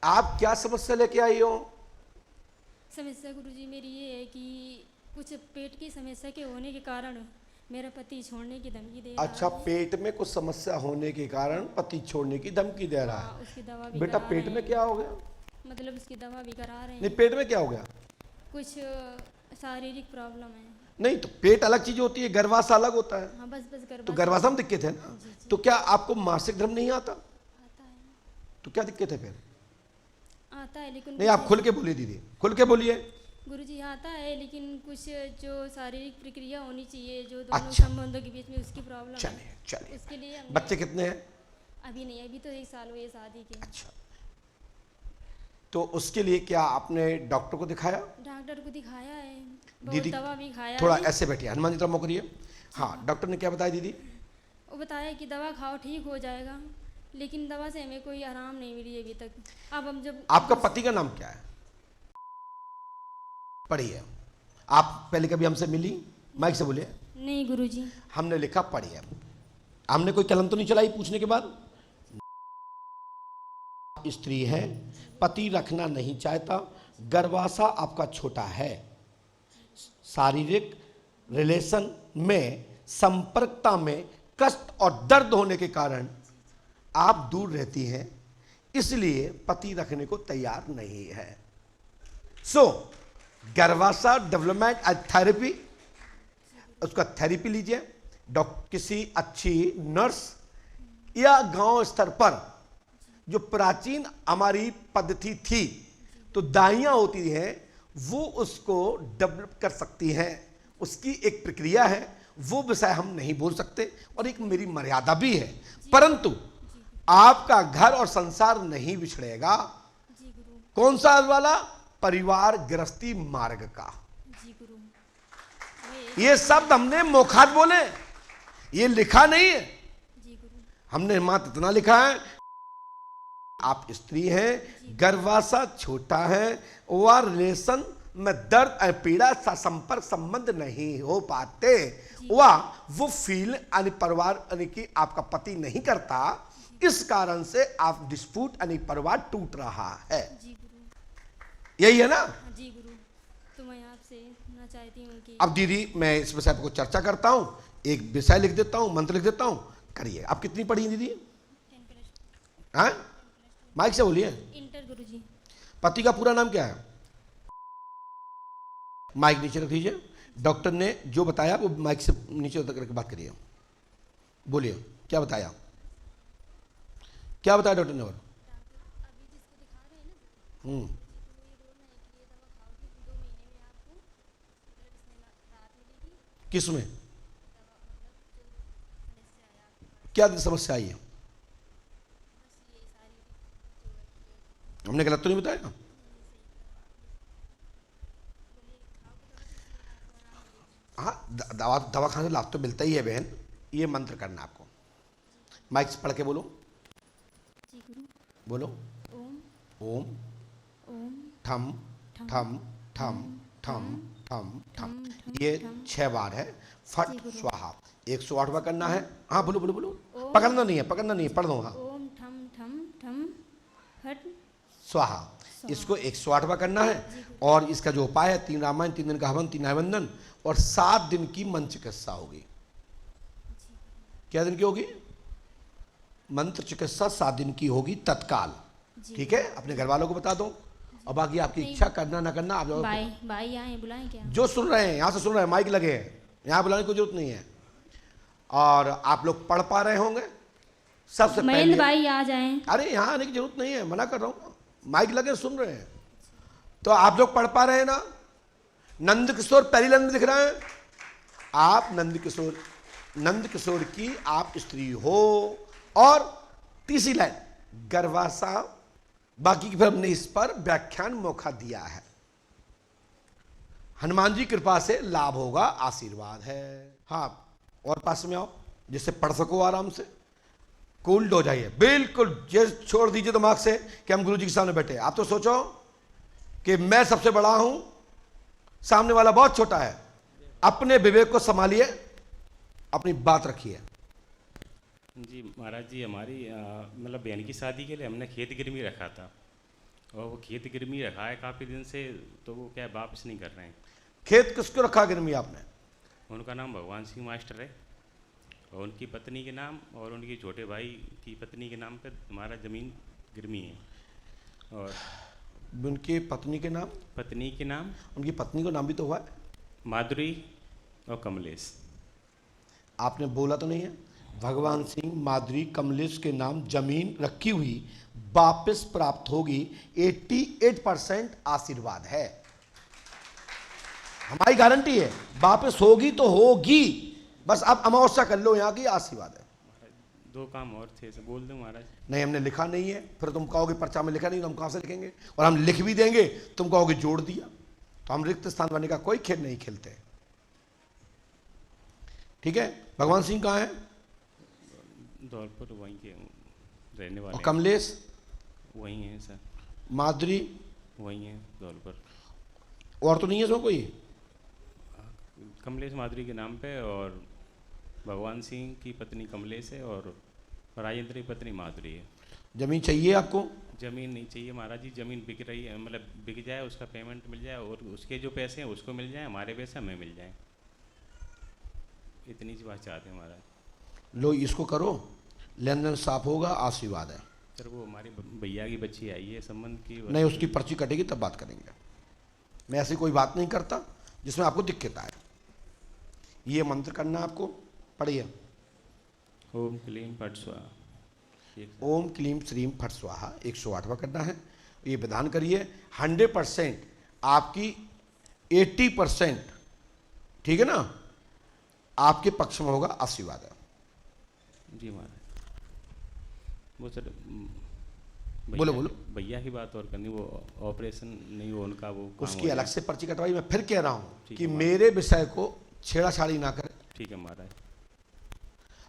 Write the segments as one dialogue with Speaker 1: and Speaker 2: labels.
Speaker 1: आप क्या समस्या लेके आई हो?
Speaker 2: समस्या गुरुजी मेरी ये है कि कुछ पेट की समस्या के होने के कारण मेरा पति छोड़ने की धमकी दे रहा
Speaker 1: अच्छा,
Speaker 2: है।
Speaker 1: पेट में कुछ समस्या होने के कारण पति छोड़ने की धमकी दे रहा
Speaker 2: हाँ,
Speaker 1: है।
Speaker 2: उसकी दवा भी
Speaker 1: बेटा
Speaker 2: करा
Speaker 1: पेट
Speaker 2: रहे
Speaker 1: में
Speaker 2: हैं।
Speaker 1: क्या हो गया?
Speaker 2: मतलब उसकी दवा भी करा रहे
Speaker 1: नहीं,
Speaker 2: हैं।
Speaker 1: पेट में क्या हो गया?
Speaker 2: कुछ शारीरिक प्रॉब्लम है।
Speaker 1: नहीं तो पेट अलग चीज होती है, गर्भाशय अलग होता है।
Speaker 2: हाँ, बस
Speaker 1: तो गर्भाशय में दिक्कत है ना?
Speaker 2: जी, जी।
Speaker 1: तो क्या आपको मासिक धर्म नहीं आता?
Speaker 2: आता है।
Speaker 1: तो क्या दिक्कत है फिर?
Speaker 2: आता है लेकिन
Speaker 1: नहीं, आप खुल के बोलिए दीदी, खुल के बोलिए।
Speaker 2: गुरुजी आता है लेकिन कुछ जो शारीरिक प्रक्रिया होनी चाहिए जो दोनों
Speaker 1: अच्छा।
Speaker 2: संबंधों के बीच में उसकी प्रॉब्लम है।
Speaker 1: चलिए चलिए।
Speaker 2: उसके लिए हमने
Speaker 1: बच्चे कितने हैं?
Speaker 2: अभी नहीं, अभी तो 1 साल हुए शादी के।
Speaker 1: अच्छा, तो उसके लिए क्या आपने डॉक्टर को दिखाया?
Speaker 2: डॉक्टर को दिखाया है, बहुत
Speaker 1: दीदी
Speaker 2: दवा भी खाया
Speaker 1: थोड़ा
Speaker 2: है।
Speaker 1: ऐसे बैठिए, हनुमान जी तरफ मुँह करिए। हाँ, डॉक्टर ने क्या बताया दीदी?
Speaker 2: वो बताया कि दवा खाओ ठीक हो जाएगा, लेकिन दवा से हमें कोई आराम नहीं मिली अभी तक। अब हम जब
Speaker 1: आपका पति का नाम क्या है? पढ़िए। आप पहले कभी हमसे मिली? माइक से बोलिए।
Speaker 2: नहीं गुरुजी।
Speaker 1: हमने लिखा पढ़िए। हमने कोई कलम तो नहीं चलाई पूछने के बाद? स्त्री है, पति रखना नहीं चाहता, गर्भाशय आपका छोटा है, शारीरिक रिलेशन में संपर्कता में कष्ट और दर्द होने के कारण आप दूर रहती हैं, इसलिए पति रखने को तैयार नहीं है। सो गर्भाशय डेवलपमेंट एंड थेरेपी, उसका थेरेपी लीजिए। किसी अच्छी नर्स या गांव स्तर पर जो प्राचीन हमारी पद्धति थी, तो दाइयां होती हैं, वो उसको डेवलप कर सकती हैं। उसकी एक प्रक्रिया है, वो विषय हम नहीं बोल सकते और एक मेरी मर्यादा भी है, परंतु आपका घर और संसार नहीं बिछड़ेगा।
Speaker 2: जी गुरु।
Speaker 1: कौन सा वाला? परिवार गृहस्थी मार्ग का।
Speaker 2: जी गुरु।
Speaker 1: ये शब्द हमने मोखात बोले, ये लिखा नहीं है।
Speaker 2: जी गुरु।
Speaker 1: हमने मात्र इतना लिखा है, आप स्त्री हैं, गर्भाशय छोटा है, वह रिलेशन में दर्द और पीड़ा सा संपर्क संबंध नहीं हो पाते, वो फील यानी परिवार यानी कि आपका पति नहीं करता, इस कारण से आप डिस्प्यूट यानी परिवार टूट रहा है।
Speaker 2: जी गुरु।
Speaker 1: यही है ना?
Speaker 2: जी गुरु। तो मैं आपसे ना चाहती हूँ कि
Speaker 1: अब दीदी मैं इस विषय पर चर्चा करता हूं, एक विषय लिख देता हूं, मंत्र लिख देता हूं, करिए। आप कितनी पढ़ी हैं दीदी?
Speaker 2: 10+।
Speaker 1: हाँ, माइक से बोलिए।
Speaker 2: इंटर गुरुजी।
Speaker 1: पति का पूरा नाम क्या है? माइक नीचे रख दीजिए। डॉक्टर ने जो बताया वो माइक से नीचे उतर करके बात करिए, बोलिए क्या बताया? क्या बताया डॉक्टर ने? और
Speaker 2: अभी जिसको दिखा रहे हैं ना, तो ये बोल रहे हैं कि ये दवा खाओगे 2 महीने में आपको मतलब इसमें राहत मिलेगी।
Speaker 1: किस में
Speaker 2: दवा मतलब जो समस्या है आपके पास,
Speaker 1: क्या समस्या आई है?
Speaker 2: बस ये शारीरिक जो है ये
Speaker 1: हमने गलत तो नहीं बताया?
Speaker 2: बोले खाओगे दवा तो इसमें आपको आराम मिलेगी।
Speaker 1: हाँ, दवा खाने से लाभ तो मिलता ही है बहन। ये मंत्र करना आपको, माइक से पढ़ के बोलो।
Speaker 2: जी गुरु।
Speaker 1: बोलो।
Speaker 2: ओम
Speaker 1: ओम
Speaker 2: ओम
Speaker 1: ठम ठम ठम ठम ठम ठम, ये 6 बार है। फट स्वाहा 108 बार करना है। हाँ बोलो बोलो बोलो, पकड़ना नहीं है, पकड़ना नहीं है, पढ़ दो। हाँ,
Speaker 2: ओम ठम ठम ठम फट
Speaker 1: स्वाहा, इसको 108 बार करना है। और इसका जो उपाय है, 3 रामायण, 3 दिन का हवन, 3 अभिवंदन और 7 दिन की मंत्र चिकित्सा होगी। क्या दिन की होगी? मंत्र चिकित्सा 7 दिन की होगी तत्काल। ठीक है, अपने घर वालों को बता दो, और बाकी आपकी इच्छा करना ना करना। आप
Speaker 2: भाई आए बुलाएं क्या?
Speaker 1: जो सुन रहे हैं यहाँ से सुन रहे हैं, माइक लगे हैं, यहाँ बुलाने की जरूरत नहीं है। और आप लोग पढ़ पा रहे होंगे सबसे
Speaker 2: महेंद्र
Speaker 1: पहले।
Speaker 2: भाई आ जाएं।
Speaker 1: अरे यहाँ आने की जरूरत नहीं है, मना कर रहा हूँ, माइक लगे सुन रहे हैं। तो आप लोग पढ़ पा रहे हैं ना? नंद किशोर पहली लाइन में दिख रहा है, आप नंद किशोर की आप स्त्री हो। और तीसरी लाइन गर्भाशय, बाकी की फिर हमने इस पर व्याख्यान मौका दिया है। हनुमान जी कृपा से लाभ होगा, आशीर्वाद है। हाँ, और पास में आओ जिससे पढ़ सको आराम से, कूल्ड हो जाइए बिल्कुल। ये छोड़ दीजिए दिमाग से कि हम गुरुजी के सामने बैठे। आप तो सोचो कि मैं सबसे बड़ा हूं, सामने वाला बहुत छोटा है। अपने विवेक को संभालिए, अपनी बात रखिए।
Speaker 3: जी महाराज जी, हमारी मतलब बहन की शादी के लिए हमने खेत गिरवी रखा था, और वो खेत गिरवी रखा है काफ़ी दिन से, तो वो क्या है, वापस नहीं कर रहे हैं।
Speaker 1: खेत किसको रखा गिरवी आपने?
Speaker 3: उनका नाम भगवान सिंह मास्टर है, और उनकी पत्नी के नाम और उनके छोटे भाई की पत्नी के नाम पे हमारा ज़मीन गिरवी है। और
Speaker 1: उनकी पत्नी के नाम?
Speaker 3: पत्नी के नाम,
Speaker 1: उनकी पत्नी को नाम भी तो हुआ है,
Speaker 3: माधुरी और कमलेश।
Speaker 1: आपने बोला तो नहीं है? भगवान सिंह, माधुरी, कमलेश के नाम जमीन रखी हुई वापस प्राप्त होगी। 88% आशीर्वाद है, हमारी गारंटी है, वापस होगी तो होगी। बस आप अमावस्या कर लो, यहाँ की आशीर्वाद है।
Speaker 3: दो काम और थे, से बोल दूं महाराज?
Speaker 1: नहीं, हमने लिखा नहीं है, फिर तुम कहोगे पर्चा में लिखा नहीं, तो हम कहाँ से लिखेंगे? और हम लिख भी देंगे, तुम कहोगे जोड़ दिया। तो हम रिक्त स्थान बनने का कोई खेल नहीं खेलते। ठीक है? भगवान सिंह कहाँ है?
Speaker 3: धौलपुर वहीं के रहने
Speaker 1: और
Speaker 3: वाले हैं।
Speaker 1: कमलेश?
Speaker 3: वहीं हैं सर,
Speaker 1: माधुरी?
Speaker 3: वहीं हैं धौलपुर।
Speaker 1: और तो नहीं है इसमें कोई?
Speaker 3: कमलेश माधुरी के नाम पे, और भगवान सिंह की पत्नी कमलेश है, और राजेंद्र की पत्नी माधुरी है।
Speaker 1: जमीन चाहिए आपको?
Speaker 3: ज़मीन नहीं चाहिए महाराज जी, ज़मीन बिक रही है, मतलब बिक जाए, उसका पेमेंट मिल जाए, और उसके जो पैसे हैं उसको मिल जाए, हमारे पैसे हमें मिल जाए, इतनी सी बात चाहते हैं महाराज।
Speaker 1: लो इसको करो, लेन देन साफ होगा, आशीर्वाद है।
Speaker 3: सर वो हमारी भैया की बच्ची आई है संबंध की।
Speaker 1: नहीं, उसकी पर्ची कटेगी तब बात करेंगे। मैं ऐसी कोई बात नहीं करता जिसमें आपको दिक्कत आए। ये मंत्र करना आपको, पढ़िए।
Speaker 3: ओम क्लीम पट स्वाहा।
Speaker 1: ओम क्लीम श्रीम फट स्वाहा 108वां करना है। ये विधान करिए, 100% आपकी 80%, ठीक है ना, आपके पक्ष में होगा, आशीर्वाद है।
Speaker 3: जी महाराज। वो सर
Speaker 1: बोलो बोलो।
Speaker 3: भैया की बात और करनी, वो ऑपरेशन नहीं हो उनका, वो काम
Speaker 1: उसकी
Speaker 3: हो
Speaker 1: अलग
Speaker 3: जाए।
Speaker 1: से पर्ची कटवाई। मैं फिर कह रहा हूं
Speaker 3: ठीक
Speaker 1: कि
Speaker 3: है,
Speaker 1: मेरे विषय को छेड़ाछाड़ी ना करें।
Speaker 3: ठीक है महाराज।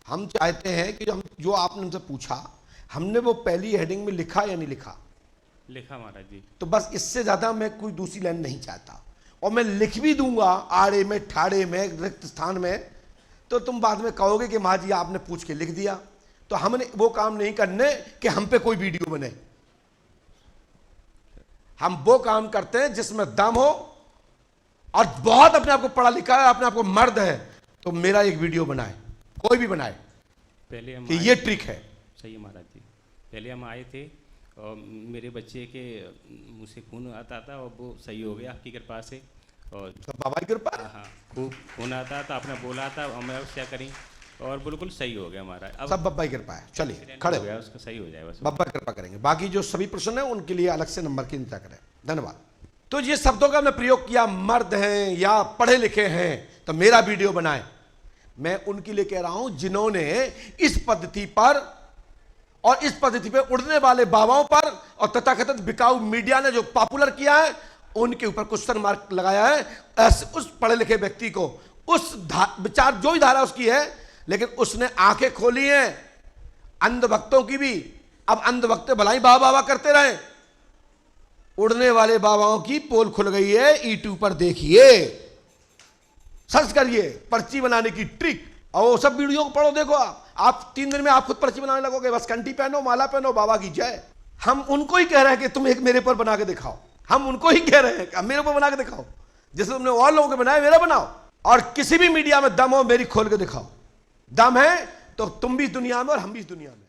Speaker 1: हम चाहते हैं कि जो आपने हमसे पूछा, हमने वो पहली हेडिंग में लिखा या नहीं लिखा?
Speaker 3: लिखा महाराज जी।
Speaker 1: तो बस इससे ज्यादा मैं कोई दूसरी लाइन नहीं चाहता। और मैं लिख भी दूंगा आड़े में, ठाड़े में, रिक्त स्थान में, तो तुम बाद में कहोगे कि माँ जी आपने पूछ के लिख दिया। तो हमने वो काम नहीं करने कि हम पे कोई वीडियो बने। हम वो काम करते हैं जिसमें दम हो, और बहुत अपने आप को पढ़ा लिखा है, अपने आप को मर्द है, तो मेरा एक वीडियो बनाए, कोई भी बनाए,
Speaker 3: पहले हम
Speaker 1: कि
Speaker 3: आए-
Speaker 1: ये ट्रिक है।
Speaker 3: सही है महाराज जी। पहले हम आए थे और मेरे बच्चे के मुँह से खून आता था, और वो सही हो गया आपकी कृपा से। और
Speaker 1: सब बाबा की कृपा।
Speaker 3: हाँ, खूब खून आता था, आपने बोला था हम क्या करें, और बिल्कुल सही हो गया हमारा। अब
Speaker 1: सब बब्बा की कृपा है। चलिए
Speaker 3: एक्सीडेंट
Speaker 1: खड़े
Speaker 3: हो
Speaker 1: हो,
Speaker 3: गया, उसका सही हो जाए बस।
Speaker 1: बब्बा की कृपा करेंगे। बाकी जो सभी प्रश्न है उनके लिए अलग से नंबर की चिंता करें। धन्यवाद। तो ये शब्दों का मैं प्रयोग किया, मर्द हैं या पढ़े लिखे हैं तो मेरा वीडियो बनाए। मैं उनके लिए कह रहा हूं जिन्होंने इस पद्धति पर और इस पद्धति पे उड़ने वाले बाबाओं पर और तथाकथित बिकाऊ मीडिया ने जो पॉपुलर किया है, उनके ऊपर क्वेश्चन मार्क लगाया है। ऐसे उस पढ़े लिखे व्यक्ति को, उस विचार जो ही धारा उसकी है, लेकिन उसने आंखें खोली हैं अंधभक्तों की भी। अब अंधभक्त भलाई बाबा बाबा करते रहे, उड़ने वाले बाबाओं की पोल खुल गई है। यूट्यूब पर देखिए, सर्च करिए पर्ची बनाने की ट्रिक, और वो सब वीडियो को पढ़ो। देखो आप 3 दिन में आप खुद पर्ची बनाने लगोगे। बस कंठी पहनो, माला पहनो, बाबा की जय। हम उनको ही कह रहे हैं कि तुम एक मेरे पर बना के दिखाओ। हम उनको ही कह रहे हैं कि मेरे पर बना के दिखाओ, जैसे तुमने और लोगों के बनाए मेरा बनाओ। और किसी भी मीडिया में दम हो, मेरी खोल के दिखाओ। दम है तो तुम भी इस दुनिया में और हम भी इस दुनिया में।